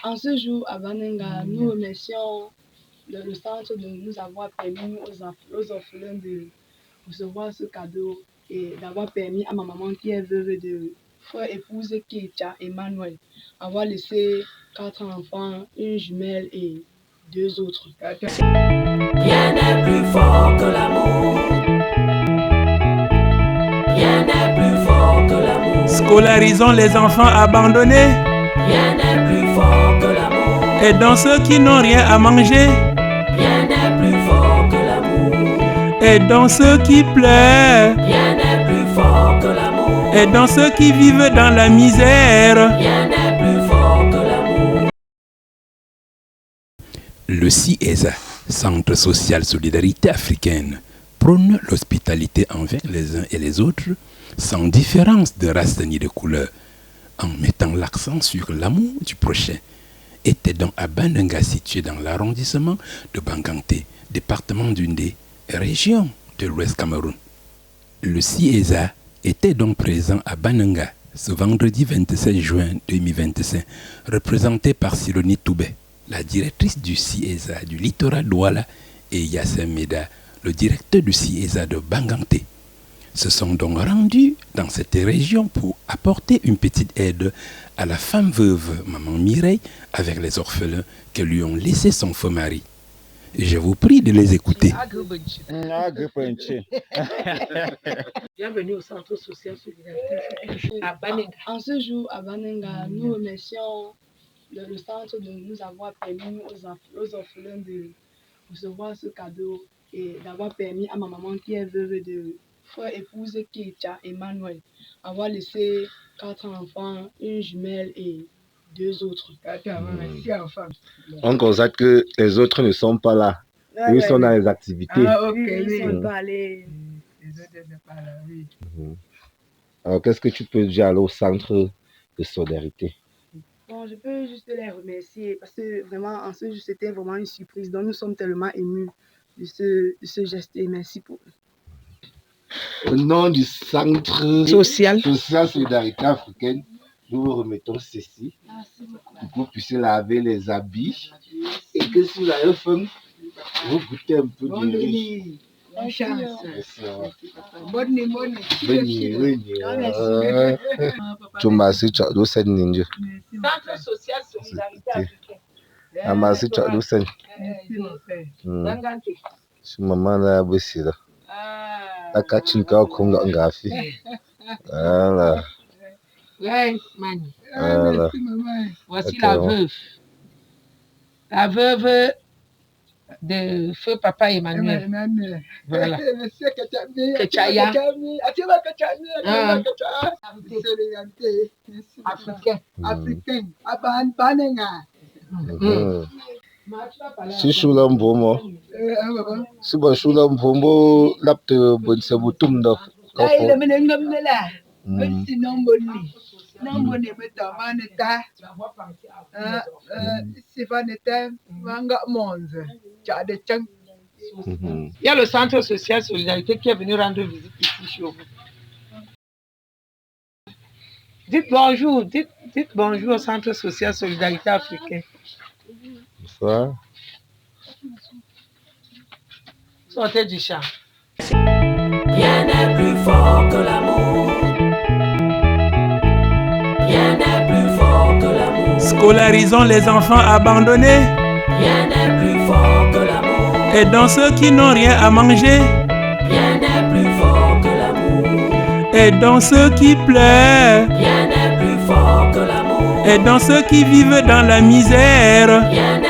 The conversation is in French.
En ce jour, à Banenga, nous remercions le centre de nous avoir permis aux orphelins de recevoir ce cadeau et d'avoir permis à ma maman qui est veuve de frère épouse Keita Emmanuel avoir laissé 4 enfants, une jumelle et 2 autres. Rien n'est plus fort que l'amour. Rien n'est plus fort que l'amour. Scolarisons les enfants abandonnés. Rien n'est plus fort que l'amour. Aidons ceux qui n'ont rien à manger. Rien n'est plus fort que l'amour. Aidons ceux qui pleurent. Rien n'est plus fort que l'amour. Aidons ceux qui vivent dans la misère. Rien n'est plus fort que l'amour. Le CIESA, Centre social solidarité africaine, prône l'hospitalité envers les uns et les autres, sans différence de race ni de couleur, en mettant l'accent sur l'amour du prochain. Était donc à Banenga, situé dans l'arrondissement de Banganté, département d'Undé, région de l'Ouest Cameroun. Le CIESA était donc présent à Banenga ce vendredi 27 juin 2025, représenté par Silonie Toubé, la directrice du CIESA du littoral Douala, et Yassem Meda, le directeur du CIESA de Banganté, se sont donc rendus dans cette région pour apporter une petite aide à la femme veuve, maman Mireille, avec les orphelins que lui ont laissé son faux mari. Je vous prie de les écouter. Bienvenue au Centre social solidarité à Banenga. En ce jour, à Banenga, nous remercions le centre de nous avoir permis aux orphelins de recevoir ce cadeau et d'avoir permis à ma maman qui est veuve de frère épouse Keita Emmanuel avoir laissé 4 enfants, une jumelle et 2 autres. On constate que les autres ne sont pas là. Ils sont dans les activités. Ils sont pas allés. Les autres ne sont pas là, oui. Alors, qu'est-ce que tu peux dire au centre de solidarité? Bon, je peux juste les remercier parce que vraiment, en ce jour, c'était vraiment une surprise. Donc, nous sommes tellement émus de ce geste et merci pour eux. Au nom du Centre social solidarité africaine, nous vous remettons ceci pour que vous puissiez laver les habits et que si vous avez faim, vous goûtez un peu de riz. Bonne chance. Bonne nuit. Merci. Centre social solidarité africaine. Merci. Merci mon frère. Banganté. Maman là, c'est là. La kachinka konga ngafi. Voilà. Ouais, Mani. Voilà. Voici la veuve. La veuve de feu papa Emmanuel. Voilà. Kechaya. Africain. Si Shula Mbomo, si bon Shula Mbomo, lapte bon sebutum da. Il y a le centre social solidarité qui est venu rendre visite ici chez vous. Dites bonjour, dites bonjour au centre social solidarité africain. Bonsoir. Sortez du champ. Rien n'est plus fort que l'amour. Rien n'est plus fort que l'amour. Scolarisons les enfants abandonnés. Rien n'est plus fort que l'amour. Aidons ceux qui n'ont rien à manger. Rien n'est plus fort que l'amour. Aidons ceux qui pleurent. Rien n'est plus fort que l'amour. Aidons ceux qui vivent dans la misère. Rien n'est